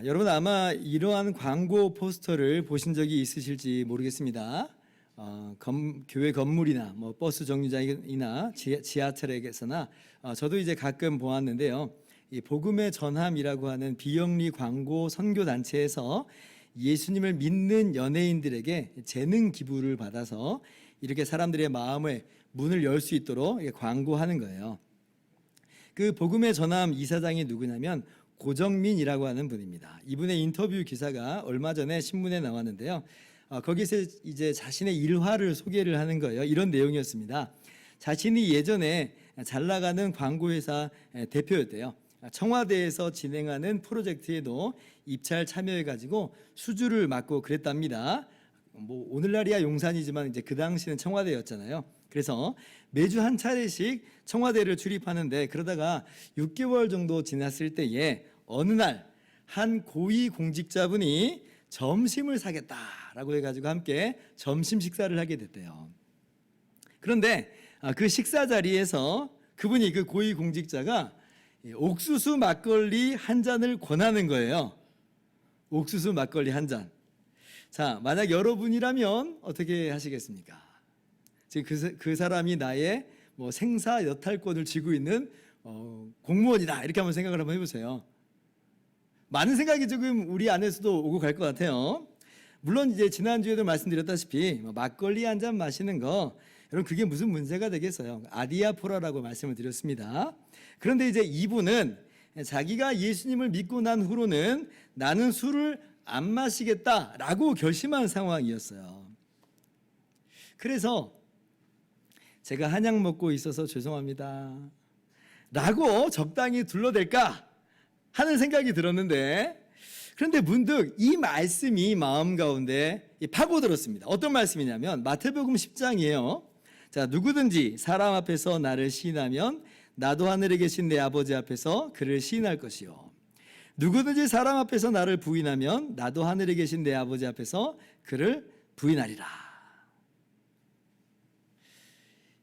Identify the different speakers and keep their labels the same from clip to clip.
Speaker 1: 여러분 아마 이러한 광고 포스터를 보신 적이 있으실지 모르겠습니다. 교회 건물이나 뭐 버스 정류장이나 지하철에서나 저도 이제 가끔 보았는데요. 이 복음의 전함이라고 하는 비영리 광고 선교 단체에서 예수님을 믿는 연예인들에게 재능 기부를 받아서 이렇게 사람들의 마음에 문을 열 수 있도록 광고하는 거예요. 그 복음의 전함 이사장이 누구냐면 고정민이라고 하는 분입니다. 이분의 인터뷰 기사가 얼마 전에 신문에 나왔는데요. 거기서 이제 자신의 일화를 소개를 하는 거예요. 이런 내용이었습니다. 자신이 예전에 잘 나가는 광고회사 대표였대요. 청와대에서 진행하는 프로젝트에도 입찰 참여해가지고 수주를 맡고 그랬답니다. 뭐 오늘날이야 용산이지만 이제 그 당시는 청와대였잖아요. 그래서 매주 한 차례씩 청와대를 출입하는데 그러다가 6개월 정도 지났을 때에 어느 날 한 고위 공직자분이 점심을 사겠다라고 해가지고 함께 점심 식사를 하게 됐대요. 그런데 그 식사 자리에서 그분이 그 고위 공직자가 옥수수 막걸리 한 잔을 권하는 거예요. 옥수수 막걸리 한 잔. 자, 만약 여러분이라면 어떻게 하시겠습니까? 지금 그 사람이 나의 뭐 생사 여탈권을 쥐고 있는 공무원이다 이렇게 한번 생각을 한번 해보세요. 많은 생각이 조금 우리 안에서도 오고 갈 것 같아요. 물론 이제 지난주에도 말씀드렸다시피 막걸리 한 잔 마시는 거 여러분 그게 무슨 문제가 되겠어요. 아디아포라라고 말씀을 드렸습니다. 그런데 이제 이분은 자기가 예수님을 믿고 난 후로는 나는 술을 안 마시겠다라고 결심한 상황이었어요. 그래서 제가 한약 먹고 있어서 죄송합니다 라고 적당히 둘러댈까 하는 생각이 들었는데, 그런데 문득 이 말씀이 마음 가운데 파고들었습니다. 어떤 말씀이냐면 마태복음 10장이에요. 자, 누구든지 사람 앞에서 나를 시인하면 나도 하늘에 계신 내 아버지 앞에서 그를 시인할 것이요, 누구든지 사람 앞에서 나를 부인하면 나도 하늘에 계신 내 아버지 앞에서 그를 부인하리라.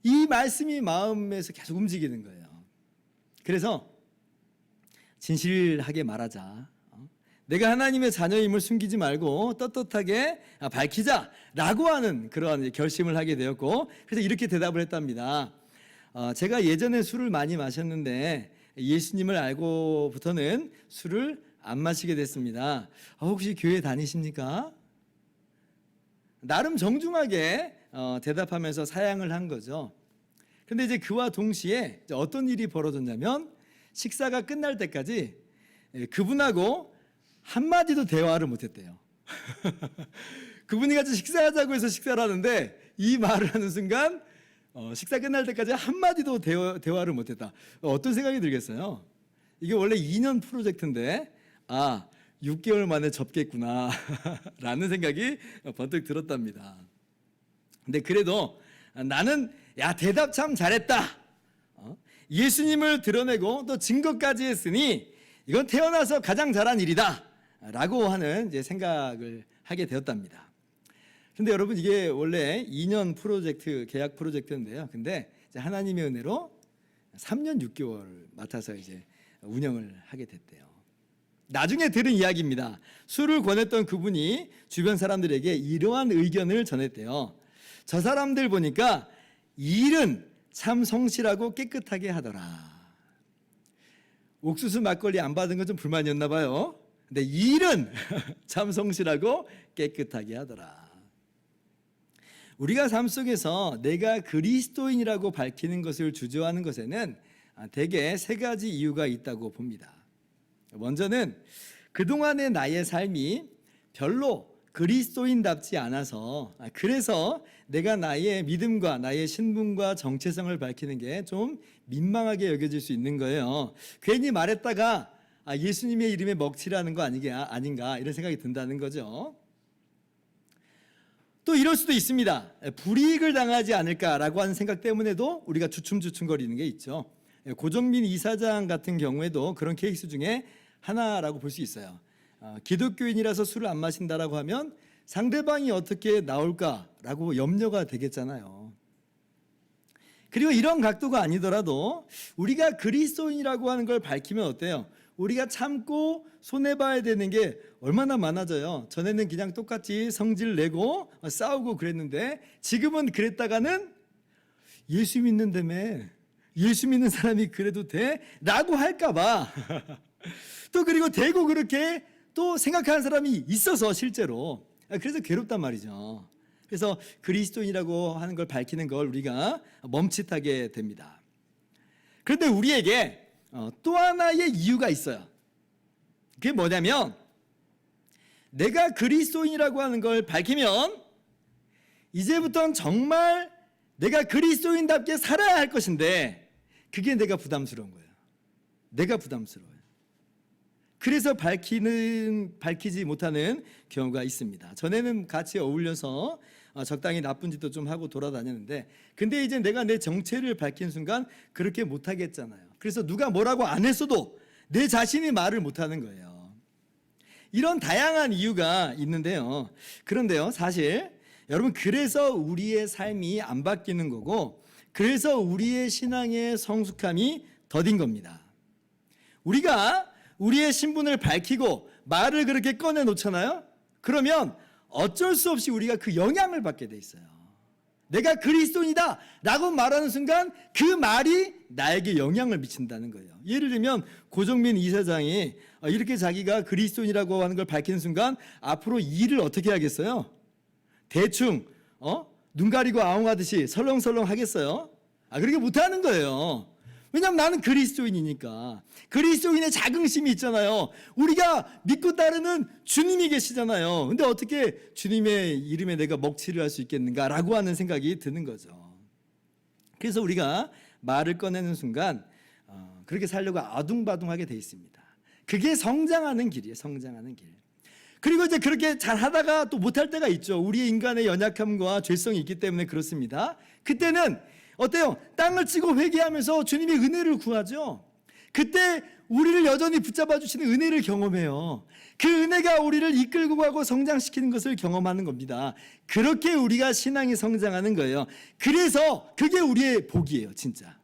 Speaker 1: 이 말씀이 마음에서 계속 움직이는 거예요. 그래서 진실하게 말하자, 내가 하나님의 자녀임을 숨기지 말고 떳떳하게 밝히자라고 하는 그러한 결심을 하게 되었고, 그래서 이렇게 대답을 했답니다. 제가 예전에 술을 많이 마셨는데 예수님을 알고부터는 술을 안 마시게 됐습니다. 혹시 교회 다니십니까? 나름 정중하게 대답하면서 사양을 한 거죠. 그런데 이제 그와 동시에 어떤 일이 벌어졌냐면 식사가 끝날 때까지 그분하고 한마디도 대화를 못했대요. 그분이 같이 식사하자고 해서 식사를 하는데 이 말을 하는 순간 식사 끝날 때까지 한마디도 대화를 못했다. 어떤 생각이 들겠어요? 이게 원래 2년 프로젝트인데 6개월 만에 접겠구나 라는 생각이 번뜩 들었답니다. 근데 그래도 나는 대답 참 잘했다, 예수님을 드러내고 또 증거까지 했으니 이건 태어나서 가장 잘한 일이다 라고 하는 이제 생각을 하게 되었답니다. 근데 여러분 이게 원래 2년 프로젝트, 계약 프로젝트인데요. 근데 이제 하나님의 은혜로 3년 6개월 맡아서 이제 운영을 하게 됐대요. 나중에 들은 이야기입니다. 술을 권했던 그분이 주변 사람들에게 이러한 의견을 전했대요. 저 사람들 보니까 일은 참 성실하고 깨끗하게 하더라. 옥수수 막걸리 안 받은 건 좀 불만이었나 봐요. 근데 일은 참 성실하고 깨끗하게 하더라. 우리가 삶 속에서 내가 그리스도인이라고 밝히는 것을 주저하는 것에는 대개 세 가지 이유가 있다고 봅니다. 먼저는 그동안의 나의 삶이 별로 그리스도인답지 않아서, 그래서 내가 나의 믿음과 나의 신분과 정체성을 밝히는 게 좀 민망하게 여겨질 수 있는 거예요. 괜히 말했다가 예수님의 이름에 먹칠하는 거 아닌가 이런 생각이 든다는 거죠. 또 이럴 수도 있습니다. 불이익을 당하지 않을까라고 하는 생각 때문에도 우리가 주춤주춤거리는 게 있죠. 고정민 이사장 같은 경우에도 그런 케이스 중에 하나라고 볼 수 있어요. 기독교인이라서 술을 안 마신다라고 하면 상대방이 어떻게 나올까라고 염려가 되겠잖아요. 그리고 이런 각도가 아니더라도 우리가 그리스도인이라고 하는 걸 밝히면 어때요? 우리가 참고 손해봐야 되는 게 얼마나 많아져요. 전에는 그냥 똑같이 성질 내고 싸우고 그랬는데 지금은 그랬다가는 예수 믿는다며, 예수 믿는 사람이 그래도 돼? 라고 할까 봐 또 그리고 되고 그렇게 또 생각하는 사람이 있어서 실제로 그래서 괴롭단 말이죠. 그래서 그리스도인이라고 하는 걸 밝히는 걸 우리가 멈칫하게 됩니다. 그런데 우리에게 또 하나의 이유가 있어요. 그게 뭐냐면 내가 그리스도인이라고 하는 걸 밝히면 이제부터는 정말 내가 그리스도인답게 살아야 할 것인데 그게 내가 부담스러운 거예요. 내가 부담스러워요. 그래서 밝히지 못하는 경우가 있습니다. 전에는 같이 어울려서 적당히 나쁜 짓도 좀 하고 돌아다녔는데 근데 이제 내가 내 정체를 밝힌 순간 그렇게 못하겠잖아요. 그래서 누가 뭐라고 안 했어도 내 자신이 말을 못하는 거예요. 이런 다양한 이유가 있는데요. 그런데요, 사실 여러분, 그래서 우리의 삶이 안 바뀌는 거고 그래서 우리의 신앙의 성숙함이 더딘 겁니다. 우리가 우리의 신분을 밝히고 말을 그렇게 꺼내놓잖아요. 그러면 어쩔 수 없이 우리가 그 영향을 받게 돼 있어요. 내가 그리스도인이다 라고 말하는 순간 그 말이 나에게 영향을 미친다는 거예요. 예를 들면 고정민 이사장이 이렇게 자기가 그리스도인이라고 하는 걸 밝히는 순간 앞으로 일을 어떻게 하겠어요? 대충 눈 가리고 아웅하듯이 설렁설렁 하겠어요? 그렇게 못하는 거예요. 왜냐하면 나는 그리스도인이니까. 그리스도인의 자긍심이 있잖아요. 우리가 믿고 따르는 주님이 계시잖아요. 근데 어떻게 주님의 이름에 내가 먹칠을 할 수 있겠는가라고 하는 생각이 드는 거죠. 그래서 우리가 말을 꺼내는 순간 그렇게 살려고 아둥바둥하게 돼 있습니다. 그게 성장하는 길이에요. 성장하는 길. 그리고 이제 그렇게 잘 하다가 또 못할 때가 있죠. 우리의 인간의 연약함과 죄성이 있기 때문에 그렇습니다. 그때는 어때요? 땅을 치고 회개하면서 주님의 은혜를 구하죠. 그때 우리를 여전히 붙잡아 주시는 은혜를 경험해요. 그 은혜가 우리를 이끌고 가고 성장시키는 것을 경험하는 겁니다. 그렇게 우리가 신앙이 성장하는 거예요. 그래서 그게 우리의 복이에요, 진짜.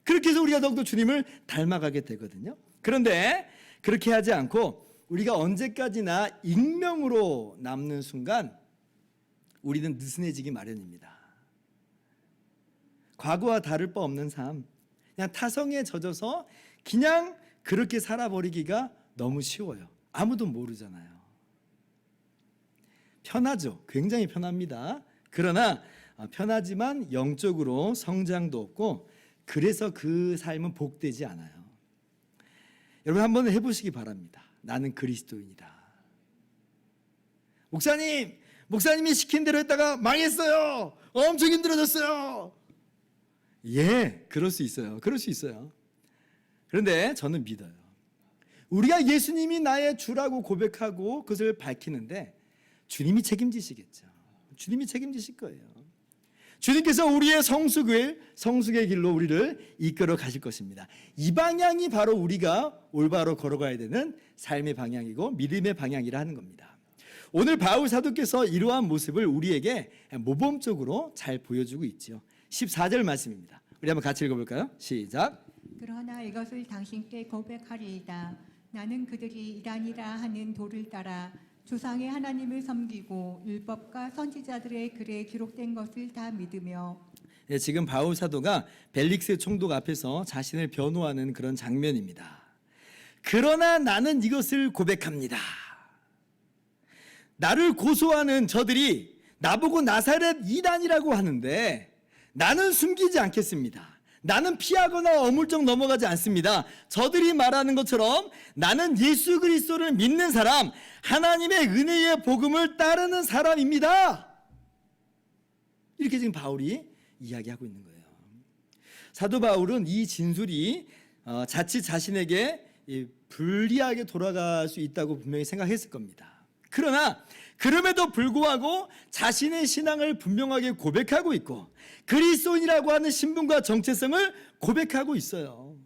Speaker 1: 그렇게 해서 우리가 더욱더 주님을 닮아가게 되거든요. 그런데 그렇게 하지 않고 우리가 언제까지나 익명으로 남는 순간 우리는 느슨해지기 마련입니다. 과거와 다를 바 없는 삶, 그냥 타성에 젖어서 그냥 그렇게 살아버리기가 너무 쉬워요. 아무도 모르잖아요. 편하죠. 굉장히 편합니다. 그러나 편하지만 영적으로 성장도 없고 그래서 그 삶은 복되지 않아요. 여러분 한번 해보시기 바랍니다. 나는 그리스도인이다. 목사님이 시킨 대로 했다가 망했어요. 엄청 힘들어졌어요. 예, 그럴 수 있어요. 그럴 수 있어요. 그런데 저는 믿어요. 우리가 예수님이 나의 주라고 고백하고 그것을 밝히는데 주님이 책임지시겠죠. 주님이 책임지실 거예요. 주님께서 우리의 성숙의 길로 우리를 이끌어 가실 것입니다. 이 방향이 바로 우리가 올바로 걸어가야 되는 삶의 방향이고 믿음의 방향이라 하는 겁니다. 오늘 바울 사도께서 이러한 모습을 우리에게 모범적으로 잘 보여주고 있죠. 14절 말씀입니다. 우리 한번 같이 읽어볼까요? 시작.
Speaker 2: 그러나 이것을 당신께 고백하리이다. 나는 그들이 이란이라 하는 도를 따라 조상의 하나님을 섬기고 율법과 선지자들의 글에 기록된 것을 다 믿으며.
Speaker 1: 네, 지금 바울 사도가 벨릭스 총독 앞에서 자신을 변호하는 그런 장면입니다. 그러나 나는 이것을 고백합니다. 나를 고소하는 저들이 나보고 나사렛 이단이라고 하는데 나는 숨기지 않겠습니다. 나는 피하거나 어물쩍 넘어가지 않습니다. 저들이 말하는 것처럼 나는 예수 그리스도를 믿는 사람, 하나님의 은혜의 복음을 따르는 사람입니다. 이렇게 지금 바울이 이야기하고 있는 거예요. 사도 바울은 이 진술이 자칫 자신에게 불리하게 돌아갈 수 있다고 분명히 생각했을 겁니다. 그러나 그럼에도 불구하고 자신의 신앙을 분명하게 고백하고 있고 그리스도인이라고 하는 신분과 정체성을 고백하고 있어요.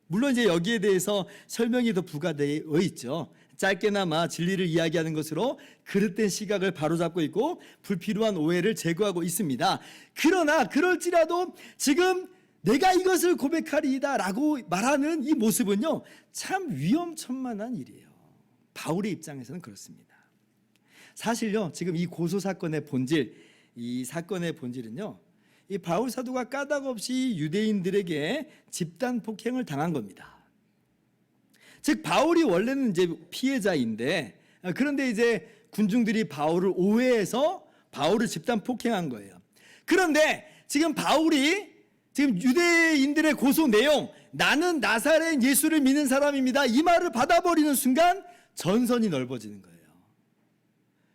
Speaker 1: 물론 이제 여기에 대해서 설명이 더 부과되어 있죠. 짧게나마 진리를 이야기하는 것으로 그릇된 시각을 바로잡고 있고 불필요한 오해를 제거하고 있습니다. 그러나 그럴지라도 지금 내가 이것을 고백하리이다라고 말하는 이 모습은요, 참 위험천만한 일이에요. 바울의 입장에서는 그렇습니다. 사실요, 지금 이 고소 사건의 본질, 이 사건의 본질은요, 이 바울 사도가 까닭 없이 유대인들에게 집단 폭행을 당한 겁니다. 즉 바울이 원래는 이제 피해자인데, 그런데 이제 군중들이 바울을 오해해서 바울을 집단 폭행한 거예요. 그런데 지금 바울이 지금 유대인들의 고소 내용, 나는 나사렛 예수를 믿는 사람입니다, 이 말을 받아버리는 순간 전선이 넓어지는 거예요.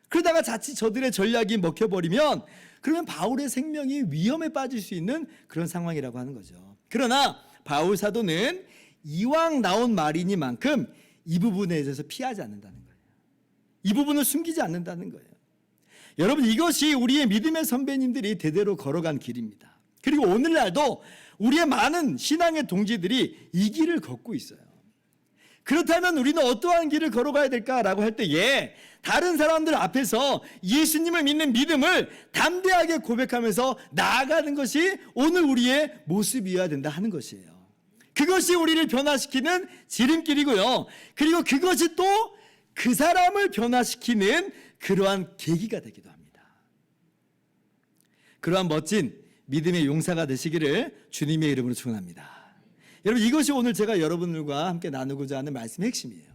Speaker 1: 그러다가 자칫 저들의 전략이 먹혀버리면 그러면 바울의 생명이 위험에 빠질 수 있는 그런 상황이라고 하는 거죠. 그러나 바울 사도는 이왕 나온 말이니만큼 이 부분에 대해서 피하지 않는다는 거예요. 이 부분을 숨기지 않는다는 거예요. 여러분, 이것이 우리의 믿음의 선배님들이 대대로 걸어간 길입니다. 그리고 오늘날도 우리의 많은 신앙의 동지들이 이 길을 걷고 있어요. 그렇다면 우리는 어떠한 길을 걸어가야 될까라고 할 때에 다른 사람들 앞에서 예수님을 믿는 믿음을 담대하게 고백하면서 나아가는 것이 오늘 우리의 모습이어야 된다 하는 것이에요. 그것이 우리를 변화시키는 지름길이고요. 그리고 그것이 또 그 사람을 변화시키는 그러한 계기가 되기도 합니다. 그러한 멋진 믿음의 용사가 되시기를 주님의 이름으로 축원합니다. 여러분, 이것이 오늘 제가 여러분들과 함께 나누고자 하는 말씀의 핵심이에요.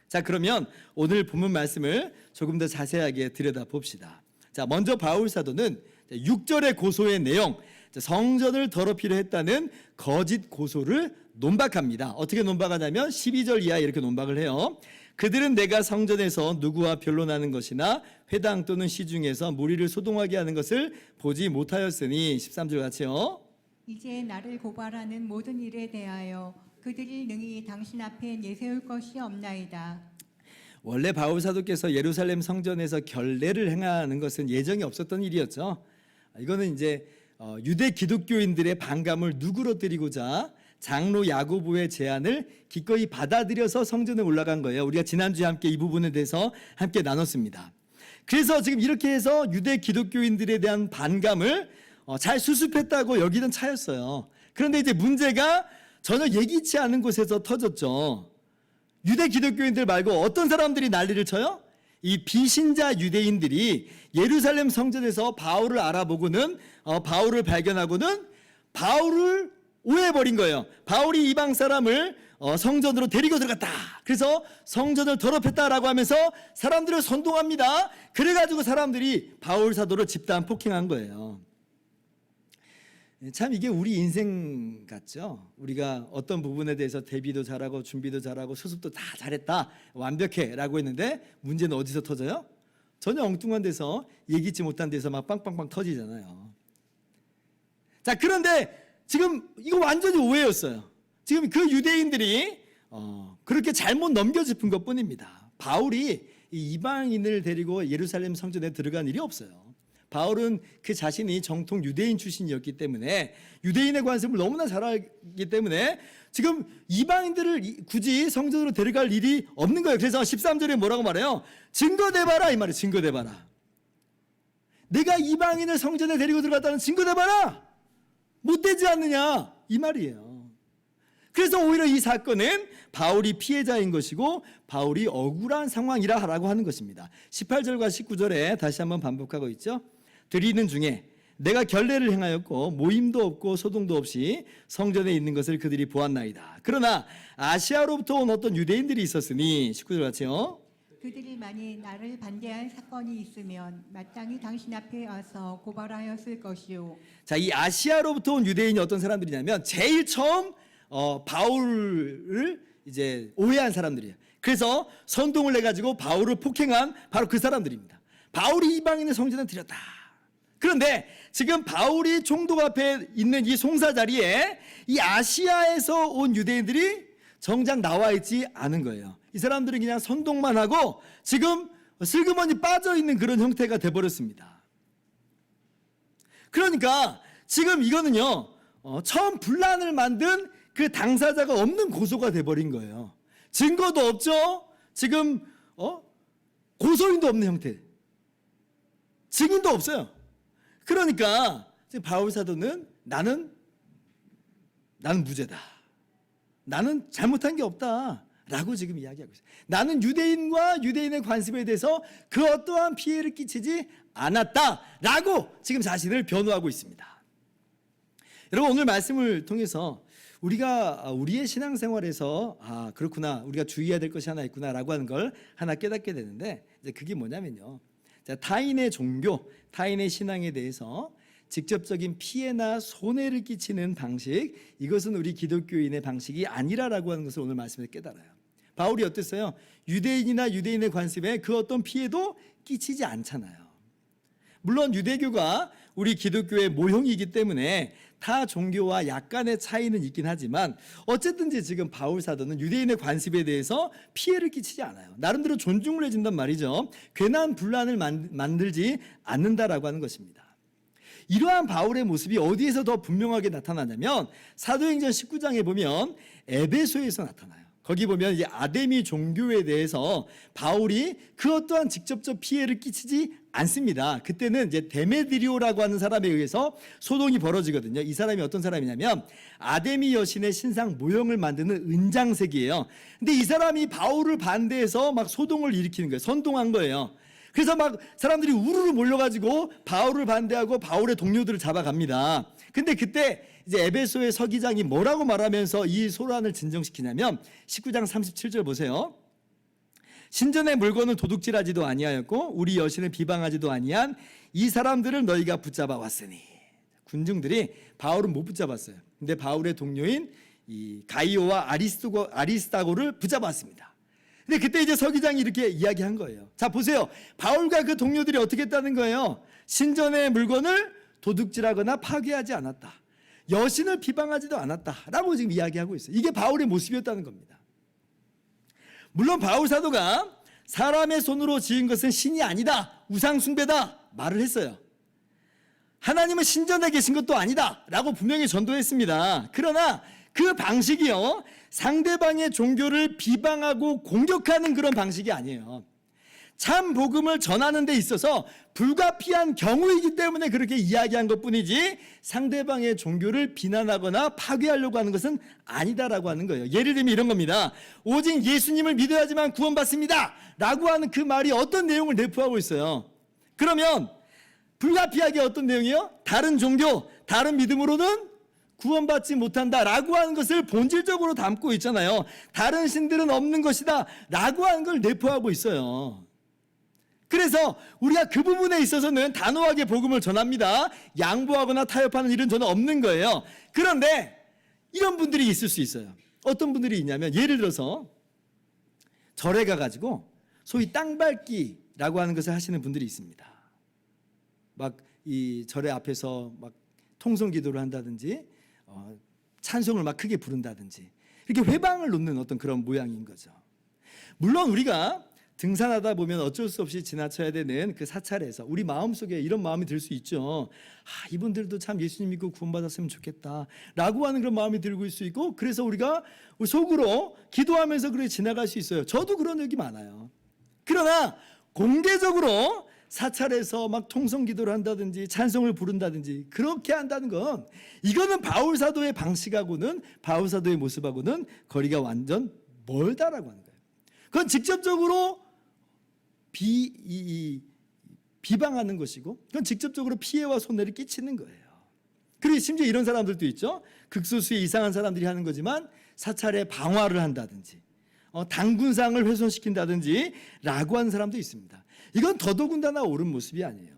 Speaker 1: 자, 그러면 오늘 본문 말씀을 조금 더 자세하게 들여다봅시다. 자, 먼저 바울 사도는 6절의 고소의 내용, 성전을 더럽히려 했다는 거짓 고소를 논박합니다. 어떻게 논박하냐면 12절 이하에 이렇게 논박을 해요. 그들은 내가 성전에서 누구와 변론하는 것이나 회당 또는 시중에서 무리를 소동하게 하는 것을 보지 못하였으니 13절 같이요.
Speaker 2: 이제 나를 고발하는 모든 일에 대하여 그들이 능히 당신 앞에 내세울 것이 없나이다.
Speaker 1: 원래 바울 사도께서 예루살렘 성전에서 결례를 행하는 것은 예정이 없었던 일이었죠. 이거는 이제 유대 기독교인들의 반감을 누그러뜨리고자 장로 야고보의 제안을 기꺼이 받아들여서 성전에 올라간 거예요. 우리가 지난주에 함께 이 부분에 대해서 함께 나눴습니다. 그래서 지금 이렇게 해서 유대 기독교인들에 대한 반감을 잘 수습했다고 여기는 차였어요. 그런데 이제 문제가 전혀 예기치 않은 곳에서 터졌죠. 유대 기독교인들 말고 어떤 사람들이 난리를 쳐요? 이 비신자 유대인들이 예루살렘 성전에서 바울을 알아보고는 바울을 발견하고는 바울을 오해해버린 거예요. 바울이 이방 사람을 성전으로 데리고 들어갔다. 그래서 성전을 더럽혔다라고 하면서 사람들을 선동합니다. 그래가지고 사람들이 바울 사도를 집단 폭행한 거예요. 참 이게 우리 인생 같죠. 우리가 어떤 부분에 대해서 대비도 잘하고 준비도 잘하고 수습도 다 잘했다, 완벽해 라고 했는데 문제는 어디서 터져요? 전혀 엉뚱한 데서, 예기치 못한 데서 막 빵빵빵 터지잖아요. 자, 그런데 지금 이거 완전히 오해였어요. 지금 그 유대인들이 그렇게 잘못 넘겨짚은 것뿐입니다. 바울이 이 이방인을 데리고 예루살렘 성전에 들어간 일이 없어요. 바울은 그 자신이 정통 유대인 출신이었기 때문에 유대인의 관습을 너무나 잘 알기 때문에 지금 이방인들을 굳이 성전으로 데려갈 일이 없는 거예요. 그래서 13절에 뭐라고 말해요? 증거대봐라, 이 말이에요. 증거대봐라. 내가 이방인을 성전에 데리고 들어갔다는 증거대봐라. 못되지 않느냐, 이 말이에요. 그래서 오히려 이 사건은 바울이 피해자인 것이고 바울이 억울한 상황이라고 하는 것입니다. 18절과 19절에 다시 한번 반복하고 있죠. 드리는 중에 내가 결례를 행하였고 모임도 없고 소동도 없이 성전에 있는 것을 그들이 보았나이다. 그러나 아시아로부터 온 어떤 유대인들이 있었으니 19절 같이요.
Speaker 2: 그들이 만일 나를 반대할 사건이 있으면 마땅히 당신 앞에 와서 고발하였을 것이요.
Speaker 1: 자, 이 아시아로부터 온 유대인이 어떤 사람들이냐면 제일 처음 바울을 이제 오해한 사람들이에요. 그래서 선동을 해가지고 바울을 폭행한 바로 그 사람들입니다. 바울이 이방인의 성전에 들였다. 그런데 지금 바울이 총독 앞에 있는 이 송사 자리에 이 아시아에서 온 유대인들이 정작 나와 있지 않은 거예요. 이 사람들은 그냥 선동만 하고 지금 슬그머니 빠져 있는 그런 형태가 돼버렸습니다. 그러니까 지금 이거는요, 처음 분란을 만든 그 당사자가 없는 고소가 돼버린 거예요. 증거도 없죠. 지금 고소인도 없는 형태, 증인도 없어요. 그러니까 지금 바울 사도는 나는 나는 무죄다. 나는 잘못한 게 없다. 라고 지금 이야기하고 있어요. 나는 유대인과 유대인의 관습에 대해서 그 어떠한 피해를 끼치지 않았다. 라고 지금 자신을 변호하고 있습니다. 여러분, 오늘 말씀을 통해서 우리가 우리의 신앙생활에서 그렇구나, 우리가 주의해야 될 것이 하나 있구나라고 하는 걸 하나 깨닫게 되는데, 이제 그게 뭐냐면요, 타인의 종교, 타인의 신앙에 대해서 직접적인 피해나 손해를 끼치는 방식, 이것은 우리 기독교인의 방식이 아니라라고 하는 것을 오늘 말씀에서 깨달아요. 바울이 어땠어요? 유대인이나 유대인의 관습에 그 어떤 피해도 끼치지 않잖아요. 물론 유대교가 우리 기독교의 모형이기 때문에 타 종교와 약간의 차이는 있긴 하지만 어쨌든지 지금 바울 사도는 유대인의 관습에 대해서 피해를 끼치지 않아요. 나름대로 존중을 해준단 말이죠. 괜한 분란을 만들지 않는다라고 하는 것입니다. 이러한 바울의 모습이 어디에서 더 분명하게 나타나냐면 사도행전 19장에 보면 에베소에서 나타나요. 거기 보면 이제 아데미 종교에 대해서 바울이 그 어떠한 직접적 피해를 끼치지 않습니다. 그때는 이제 데메드리오라고 하는 사람에 의해서 소동이 벌어지거든요. 이 사람이 어떤 사람이냐면 아데미 여신의 신상 모형을 만드는 은장색이에요. 근데 이 사람이 바울을 반대해서 막 소동을 일으키는 거예요. 선동한 거예요. 그래서 막 사람들이 우르르 몰려가지고 바울을 반대하고 바울의 동료들을 잡아갑니다. 근데 그때 이제 에베소의 서기장이 뭐라고 말하면서 이 소란을 진정시키냐면 19장 37절 보세요. 신전의 물건을 도둑질하지도 아니하였고 우리 여신을 비방하지도 아니한 이 사람들을 너희가 붙잡아 왔으니. 군중들이 바울은 못 붙잡았어요. 근데 바울의 동료인 이 가이오와 아리스타고를 붙잡았습니다. 근데 그때 이제 서기장이 이렇게 이야기한 거예요. 자, 보세요. 바울과 그 동료들이 어떻게 했다는 거예요? 신전의 물건을 도둑질하거나 파괴하지 않았다. 여신을 비방하지도 않았다라고 지금 이야기하고 있어요. 이게 바울의 모습이었다는 겁니다. 물론 바울 사도가 사람의 손으로 지은 것은 신이 아니다, 우상 숭배다 말을 했어요. 하나님은 신전에 계신 것도 아니다 라고 분명히 전도했습니다. 그러나 그 방식이요, 상대방의 종교를 비방하고 공격하는 그런 방식이 아니에요. 참 복음을 전하는 데 있어서 불가피한 경우이기 때문에 그렇게 이야기한 것뿐이지 상대방의 종교를 비난하거나 파괴하려고 하는 것은 아니다라고 하는 거예요. 예를 들면 이런 겁니다. 오직 예수님을 믿어야지만 구원받습니다 라고 하는 그 말이 어떤 내용을 내포하고 있어요. 그러면 불가피하게 어떤 내용이에요? 다른 종교, 다른 믿음으로는 구원받지 못한다라고 하는 것을 본질적으로 담고 있잖아요. 다른 신들은 없는 것이다 라고 하는 걸 내포하고 있어요. 그래서 우리가 그 부분에 있어서는 단호하게 복음을 전합니다. 양보하거나 타협하는 일은 저는 없는 거예요. 그런데 이런 분들이 있을 수 있어요. 어떤 분들이 있냐면 예를 들어서 절에 가가지고 소위 땅밟기라고 하는 것을 하시는 분들이 있습니다. 막 이 절의 앞에서 막 통성 기도를 한다든지 찬송을 막 크게 부른다든지 이렇게 회방을 놓는 어떤 그런 모양인 거죠. 물론 우리가 등산하다 보면 어쩔 수 없이 지나쳐야 되는 그 사찰에서 우리 마음속에 이런 마음이 들 수 있죠. 이분들도 참 예수님 믿고 구원받았으면 좋겠다 라고 하는 그런 마음이 들고 있을 수 있고, 그래서 우리가 속으로 기도하면서 그렇게 지나갈 수 있어요. 저도 그런 적이 많아요. 그러나 공개적으로 사찰에서 막 통성 기도를 한다든지 찬송을 부른다든지 그렇게 한다는 건, 이거는 바울 사도의 방식하고는, 바울 사도의 모습하고는 거리가 완전 멀다라고 하는 거예요. 그건 직접적으로 비방하는 것이고, 그건 직접적으로 피해와 손해를 끼치는 거예요. 그리고 심지어 이런 사람들도 있죠. 극소수의 이상한 사람들이 하는 거지만 사찰에 방화를 한다든지 당군상을 훼손시킨다든지 라고 하는 사람도 있습니다. 이건 더더군다나 옳은 모습이 아니에요.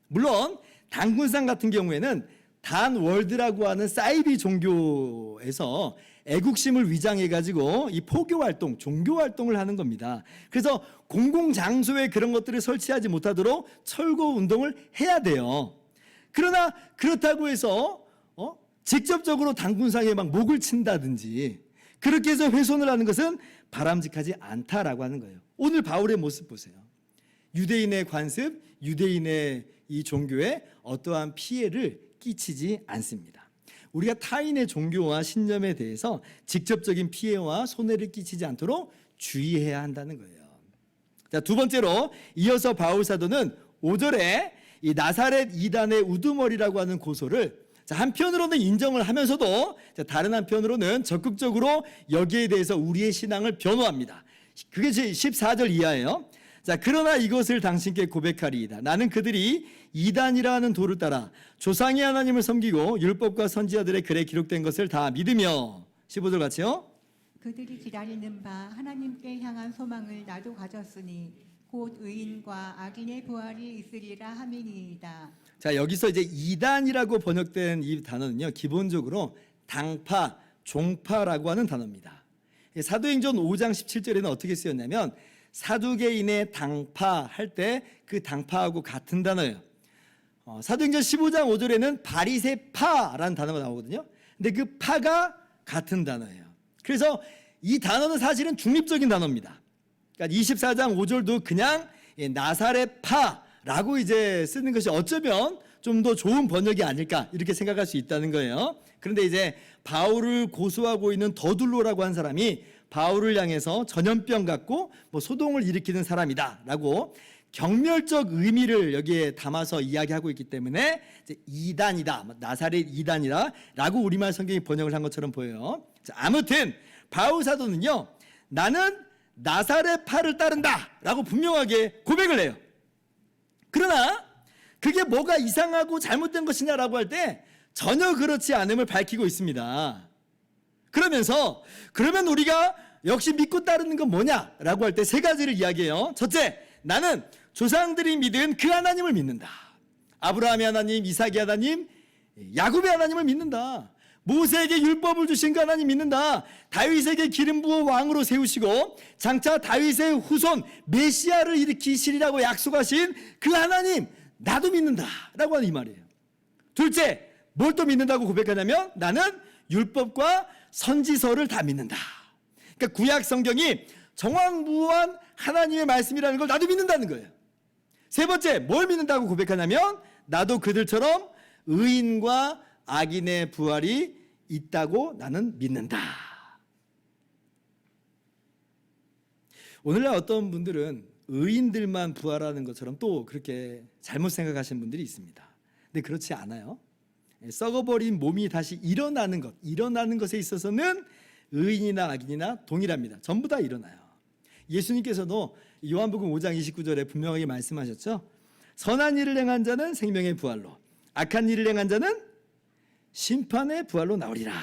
Speaker 1: 물론 당군상 같은 경우에는 단월드라고 하는 사이비 종교에서 애국심을 위장해가지고 이 포교활동, 종교활동을 하는 겁니다. 그래서 공공장소에 그런 것들을 설치하지 못하도록 철거 운동을 해야 돼요. 그러나 그렇다고 해서 직접적으로 당군상에 막 목을 친다든지 그렇게 해서 훼손을 하는 것은 바람직하지 않다라고 하는 거예요. 오늘 바울의 모습 보세요. 유대인의 관습, 유대인의 이 종교에 어떠한 피해를 끼치지 않습니다. 우리가 타인의 종교와 신념에 대해서 직접적인 피해와 손해를 끼치지 않도록 주의해야 한다는 거예요. 자, 두 번째로 이어서 바울 사도는 5절에 이 나사렛 이단의 우두머리라고 하는 고소를 자, 한편으로는 인정을 하면서도 자, 다른 한편으로는 적극적으로 여기에 대해서 우리의 신앙을 변호합니다. 그게 제 14절 이하예요. 자, 그러나 이것을 당신께 고백하리이다. 나는 그들이 이단이라 하는 도를 따라 조상의 하나님을 섬기고 율법과 선지자들의 글에 기록된 것을 다 믿으며 15절 같이요.
Speaker 2: 그들이 기다리는 바 하나님께 향한 소망을 나도 가졌으니 곧 의인과 악인의 부활이 있으리라 함이니이다.
Speaker 1: 자, 여기서 이제 이단이라고 번역된 이 단어는요, 기본적으로 당파, 종파라고 하는 단어입니다. 사도행전 5장 17절에는 어떻게 쓰였냐면 사두개인의 당파 할 때 그 당파하고 같은 단어예요. 사도행전 15장 5절에는 바리새파라는 단어가 나오거든요. 근데 그 파가 같은 단어예요. 그래서 이 단어는 사실은 중립적인 단어입니다. 그러니까 24장 5절도 그냥 나사렛파라고 이제 쓰는 것이 어쩌면 좀 더 좋은 번역이 아닐까 이렇게 생각할 수 있다는 거예요. 그런데 이제 바울을 고소하고 있는 더둘로라고 한 사람이 바울을 향해서 전염병 갖고 뭐 소동을 일으키는 사람이다라고 경멸적 의미를 여기에 담아서 이야기하고 있기 때문에 이제 이단이다, 나사렛 이단이다라고 우리말 성경이 번역을 한 것처럼 보여요. 자, 아무튼 바울 사도는요, 나는 나사렛파를 따른다라고 분명하게 고백을 해요. 그러나 그게 뭐가 이상하고 잘못된 것이냐라고 할 때 전혀 그렇지 않음을 밝히고 있습니다. 그러면서 그러면 우리가 역시 믿고 따르는 건 뭐냐라고 할 때 세 가지를 이야기해요. 첫째, 나는 조상들이 믿은 그 하나님을 믿는다. 아브라함의 하나님, 이삭의 하나님, 야곱의 하나님을 믿는다. 모세에게 율법을 주신 그 하나님 믿는다. 다윗에게 기름 부어 왕으로 세우시고 장차 다윗의 후손 메시아를 일으키시리라고 약속하신 그 하나님 나도 믿는다 라고 하는 이 말이에요. 둘째, 뭘 또 믿는다고 고백하냐면 나는 율법과 선지서를 다 믿는다. 그러니까 구약 성경이 정확무한 하나님의 말씀이라는 걸 나도 믿는다는 거예요. 세 번째, 뭘 믿는다고 고백하냐면 나도 그들처럼 의인과 악인의 부활이 있다고 나는 믿는다. 오늘날 어떤 분들은 의인들만 부활하는 것처럼 또 그렇게 잘못 생각하시는 분들이 있습니다. 근데 그렇지 않아요. 썩어버린 몸이 다시 일어나는 것에 있어서는 의인이나 악인이나 동일합니다. 전부 다 일어나요. 예수님께서도 요한복음 5장 29절에 분명하게 말씀하셨죠. 선한 일을 행한 자는 생명의 부활로, 악한 일을 행한 자는 심판의 부활로 나오리라.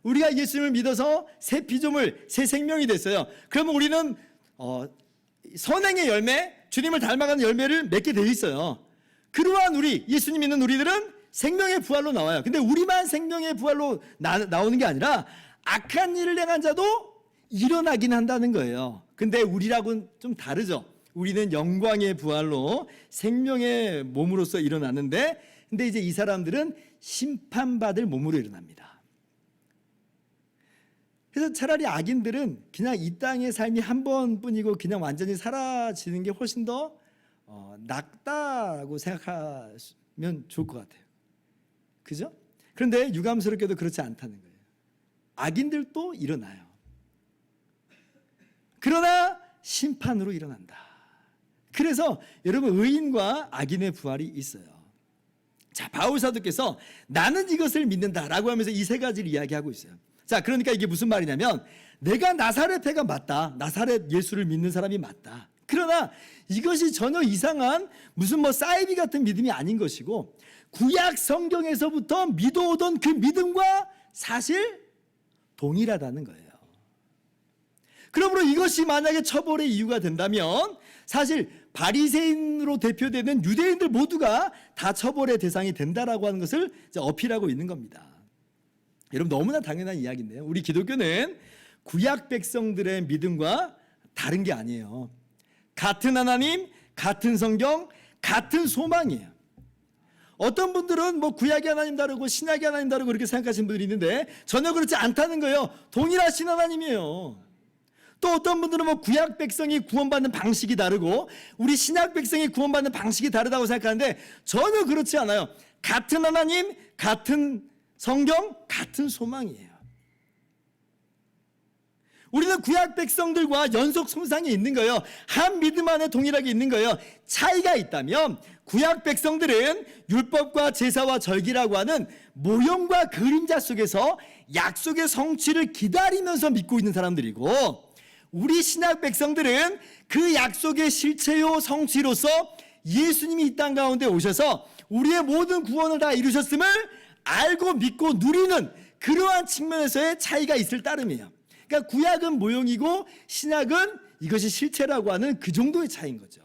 Speaker 1: 우리가 예수님을 믿어서 새 피조물, 새 생명이 됐어요. 그러면 우리는 선행의 열매, 주님을 닮아가는 열매를 맺게 되어 있어요. 그러한 우리, 예수님 믿는 우리들은 생명의 부활로 나와요. 근데 우리만 생명의 부활로 나오는 게 아니라 악한 일을 행한 자도 일어나긴 한다는 거예요. 근데 우리라고는 좀 다르죠. 우리는 영광의 부활로 생명의 몸으로서 일어나는데, 근데 이제 이 사람들은 심판받을 몸으로 일어납니다. 그래서 차라리 악인들은 그냥 이 땅의 삶이 한 번뿐이고 그냥 완전히 사라지는 게 훨씬 더 낫다고 생각하면 좋을 것 같아요. 그죠? 그런데 유감스럽게도 그렇지 않다는 거예요. 악인들도 일어나요. 그러나 심판으로 일어난다. 그래서 여러분, 의인과 악인의 부활이 있어요. 자, 바울 사도께서 나는 이것을 믿는다라고 하면서 이 세 가지를 이야기하고 있어요. 자, 그러니까 이게 무슨 말이냐면 내가 나사렛애가 맞다. 나사렛 예수를 믿는 사람이 맞다. 그러나 이것이 전혀 이상한 무슨 뭐 사이비 같은 믿음이 아닌 것이고 구약 성경에서부터 믿어오던 그 믿음과 사실 동일하다는 거예요. 그러므로 이것이 만약에 처벌의 이유가 된다면 사실 바리새인으로 대표되는 유대인들 모두가 다 처벌의 대상이 된다라고 하는 것을 어필하고 있는 겁니다. 여러분, 너무나 당연한 이야기인데요. 우리 기독교는 구약 백성들의 믿음과 다른 게 아니에요. 같은 하나님, 같은 성경, 같은 소망이에요. 어떤 분들은 뭐 구약의 하나님 다르고 신약의 하나님 다르고 그렇게 생각하시는 분들이 있는데 전혀 그렇지 않다는 거예요. 동일하신 하나님이에요. 또 어떤 분들은 뭐 구약 백성이 구원받는 방식이 다르고 우리 신약 백성이 구원받는 방식이 다르다고 생각하는데 전혀 그렇지 않아요. 같은 하나님, 같은 성경, 같은 소망이에요. 우리는 구약 백성들과 연속 손상이 있는 거예요. 한 믿음 안에 동일하게 있는 거예요. 차이가 있다면 구약 백성들은 율법과 제사와 절기라고 하는 모형과 그림자 속에서 약속의 성취를 기다리면서 믿고 있는 사람들이고, 우리 신약 백성들은 그 약속의 실체요 성취로서 예수님이 이 땅 가운데 오셔서 우리의 모든 구원을 다 이루셨음을 알고 믿고 누리는 그러한 측면에서의 차이가 있을 따름이에요. 그러니까 구약은 모형이고 신약은 이것이 실체라고 하는 그 정도의 차이인 거죠.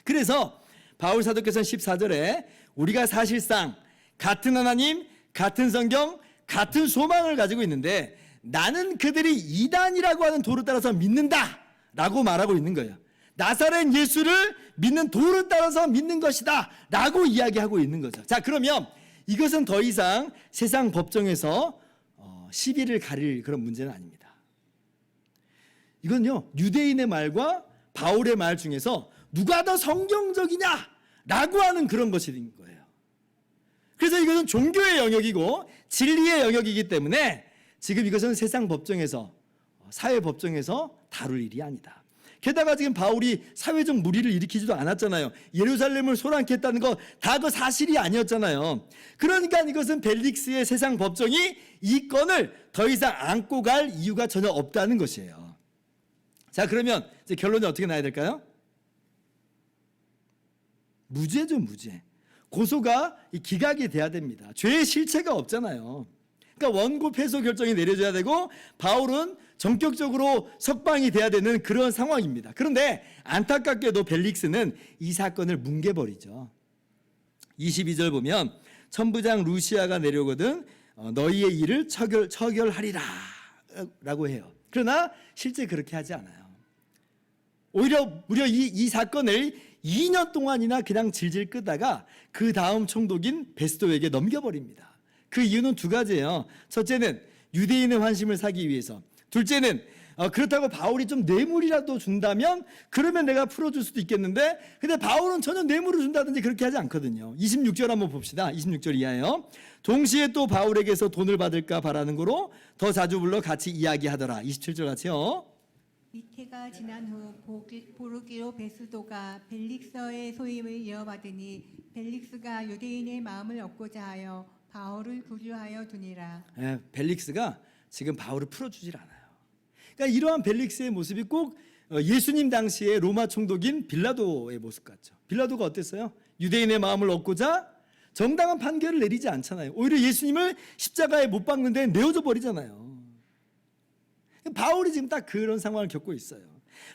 Speaker 1: 그래서 바울 사도께서는 14절에 우리가 사실상 같은 하나님, 같은 성경, 같은 소망을 가지고 있는데 나는 그들이 이단이라고 하는 도를 따라서 믿는다 라고 말하고 있는 거예요. 나사렛 예수를 믿는 도를 따라서 믿는 것이다 라고 이야기하고 있는 거죠. 자, 그러면 이것은 더 이상 세상 법정에서 시비를 가릴 그런 문제는 아닙니다. 이건요, 유대인의 말과 바울의 말 중에서 누가 더 성경적이냐 라고 하는 그런 것인 거예요. 그래서 이것은 종교의 영역이고 진리의 영역이기 때문에 지금 이것은 세상 법정에서, 사회 법정에서 다룰 일이 아니다. 게다가 지금 바울이 사회적 무리를 일으키지도 않았잖아요. 예루살렘을 소란케 했다는 거 다 그 사실이 아니었잖아요. 그러니까 이것은 벨릭스의 세상 법정이 이 건을 더 이상 안고 갈 이유가 전혀 없다는 것이에요. 자, 그러면 이제 결론이 어떻게 나야 될까요? 무죄죠, 무죄. 고소가 기각이 돼야 됩니다. 죄의 실체가 없잖아요. 그러니까 원고 패소 결정이 내려져야 되고 바울은 전격적으로 석방이 돼야 되는 그런 상황입니다. 그런데 안타깝게도 벨릭스는 이 사건을 뭉개버리죠. 22절 보면 천부장 루시아가 내려오거든 너희의 일을 처결하리라 라고 해요. 그러나 실제 그렇게 하지 않아요. 오히려 무려 이 사건을 2년 동안이나 그냥 질질 끄다가 그 다음 총독인 베스도에게 넘겨버립니다. 그 이유는 두 가지예요. 첫째는 유대인의 환심을 사기 위해서, 둘째는 그렇다고 바울이 좀 뇌물이라도 준다면 그러면 내가 풀어줄 수도 있겠는데, 근데 바울은 전혀 뇌물을 준다든지 그렇게 하지 않거든요. 26절 한번 봅시다. 26절 이하예요. 동시에 또 바울에게서 돈을 받을까 바라는 거로 더 자주 불러 같이 이야기하더라. 27절 같이요.
Speaker 2: 이태가 지난 후 보르기오 베스도가 벨릭서의 소임을 이어받으니 벨릭스가 유대인의 마음을 얻고자 하여 바울을 구류하여 두니라.
Speaker 1: 벨릭스가 지금 바울을 풀어주질 않아요. 그러니까 이러한 벨릭스의 모습이 꼭 예수님 당시의 로마 총독인 빌라도의 모습 같죠. 빌라도가 어땠어요? 유대인의 마음을 얻고자 정당한 판결을 내리지 않잖아요. 오히려 예수님을 십자가에 못 박는데 내어줘 버리잖아요. 바울이 지금 딱 그런 상황을 겪고 있어요.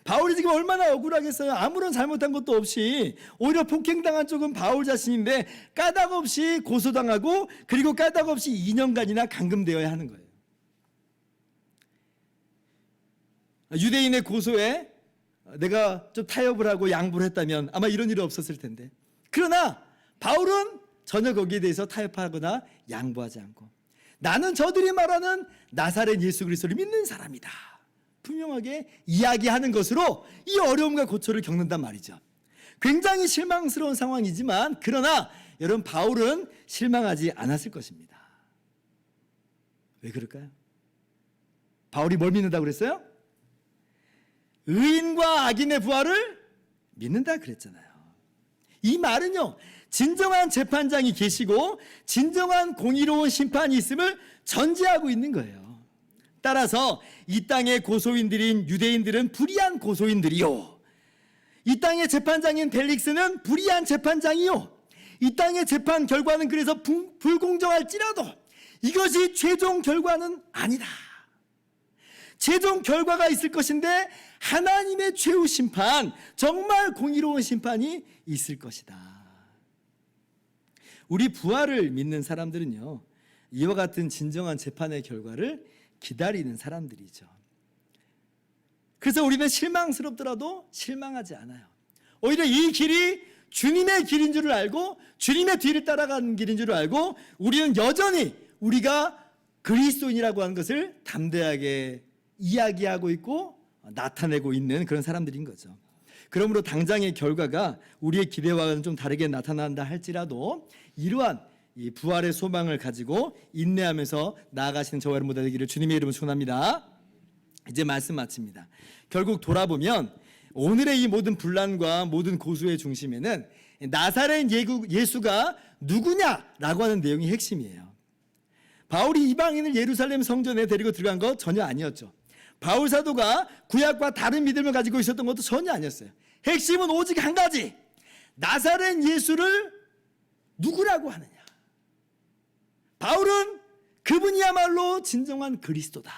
Speaker 1: 바울이 지금 얼마나 억울하겠어요. 아무런 잘못한 것도 없이 오히려 폭행당한 쪽은 바울 자신인데 까닭없이 고소당하고 그리고 까닭없이 2년간이나 감금되어야 하는 거예요. 유대인의 고소에 내가 좀 타협을 하고 양보를 했다면 아마 이런 일이 없었을 텐데, 그러나 바울은 전혀 거기에 대해서 타협하거나 양보하지 않고 나는 저들이 말하는 나사렛 예수 그리스도를 믿는 사람이다 분명하게 이야기하는 것으로 이 어려움과 고초를 겪는단 말이죠. 굉장히 실망스러운 상황이지만 그러나 여러분, 바울은 실망하지 않았을 것입니다. 왜 그럴까요? 바울이 뭘 믿는다고 그랬어요? 의인과 악인의 부활을 믿는다 그랬잖아요. 이 말은요, 진정한 재판장이 계시고 진정한 공의로운 심판이 있음을 전제하고 있는 거예요. 따라서 이 땅의 고소인들인 유대인들은 불의한 고소인들이요, 이 땅의 재판장인 벨릭스는 불의한 재판장이요, 이 땅의 재판 결과는 그래서 불공정할지라도 이것이 최종 결과는 아니다. 최종 결과가 있을 것인데 하나님의 최후 심판, 정말 공의로운 심판이 있을 것이다. 우리 부활을 믿는 사람들은요, 이와 같은 진정한 재판의 결과를 기다리는 사람들이죠. 그래서 우리는 실망스럽더라도 실망하지 않아요. 오히려 이 길이 주님의 길인 줄을 알고 주님의 뒤를 따라가는 길인 줄을 알고 우리는 여전히 우리가 그리스도인이라고 하는 것을 담대하게 이야기하고 있고 나타내고 있는 그런 사람들인 거죠. 그러므로 당장의 결과가 우리의 기대와는 좀 다르게 나타난다 할지라도 이러한 이 부활의 소망을 가지고 인내하면서 나아가시는 저와 여러분 모두 되기를 주님의 이름으로 축원합니다. 이제 말씀 마칩니다. 결국 돌아보면 오늘의 이 모든 분란과 모든 고소의 중심에는 나사렛 예수가 누구냐라고 하는 내용이 핵심이에요. 바울이 이방인을 예루살렘 성전에 데리고 들어간 거 전혀 아니었죠. 바울 사도가 구약과 다른 믿음을 가지고 있었던 것도 전혀 아니었어요. 핵심은 오직 한 가지, 나사렛 예수를 누구라고 하느냐. 바울은 그분이야말로 진정한 그리스도다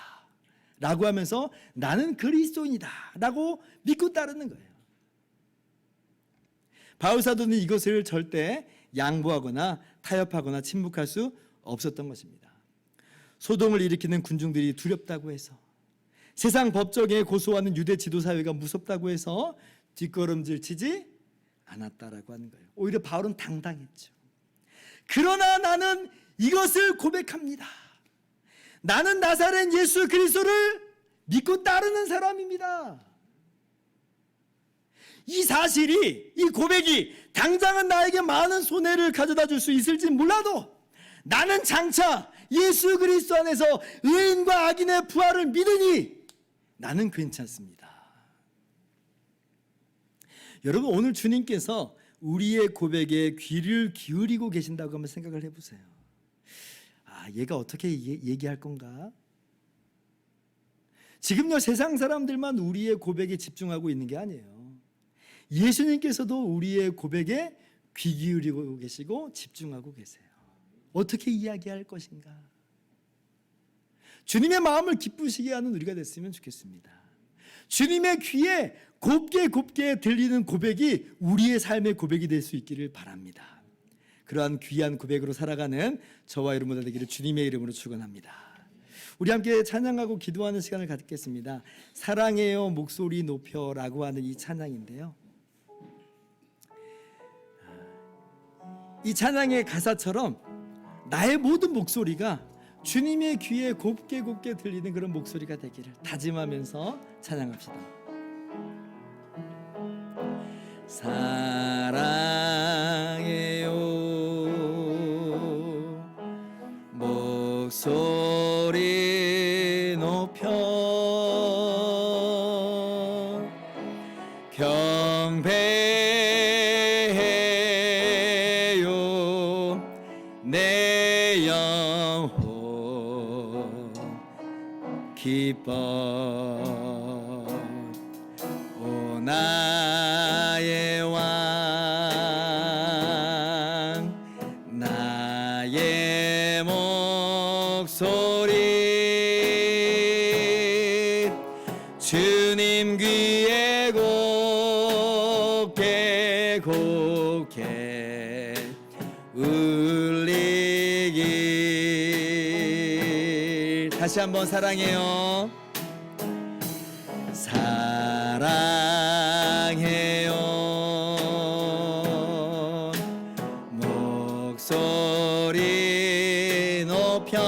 Speaker 1: 라고 하면서 나는 그리스도인이다 라고 믿고 따르는 거예요. 바울 사도는 이것을 절대 양보하거나 타협하거나 침묵할 수 없었던 것입니다. 소동을 일으키는 군중들이 두렵다고 해서, 세상 법정에 고소하는 유대 지도사회가 무섭다고 해서 뒷걸음질 치지 않았다라고 하는 거예요. 오히려 바울은 당당했죠. 그러나 나는 이것을 고백합니다. 나는 나사렛 예수 그리스도를 믿고 따르는 사람입니다. 이 사실이, 이 고백이 당장은 나에게 많은 손해를 가져다 줄 수 있을지 몰라도 나는 장차 예수 그리스도 안에서 의인과 악인의 부활을 믿으니 나는 괜찮습니다. 여러분, 오늘 주님께서 우리의 고백에 귀를 기울이고 계신다고 한번 생각을 해보세요. 얘가 어떻게 얘기할 건가? 지금요, 세상 사람들만 우리의 고백에 집중하고 있는 게 아니에요. 예수님께서도 우리의 고백에 귀 기울이고 계시고 집중하고 계세요. 어떻게 이야기할 것인가? 주님의 마음을 기쁘시게 하는 우리가 됐으면 좋겠습니다. 주님의 귀에 곱게 들리는 고백이 우리의 삶의 고백이 될 수 있기를 바랍니다. 그러한 귀한 고백으로 살아가는 저와 여러분 되기를 주님의 이름으로 축원합니다. 우리 함께 찬양하고 기도하는 시간을 갖겠습니다. 사랑해요 목소리 높여라고 하는 이 찬양인데요, 이 찬양의 가사처럼 나의 모든 목소리가 주님의 귀에 곱게 들리는 그런 목소리가 되기를 다짐하면서 찬양합시다. 사랑해요 목소리 높여 경배해요 내 영혼 기뻐 오 나의 왕 나의 목소리 주님 귀에 곱게 울리길. 다시 한번 사랑해요 사랑해요 목소리 높여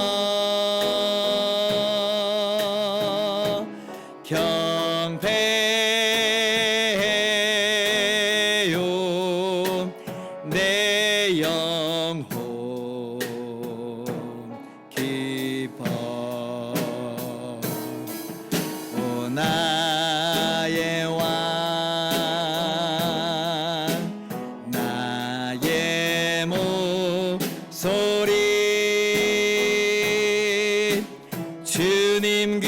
Speaker 1: 경배해요 내 영혼 기뻐 오 나의 왕 나의 목소리 주님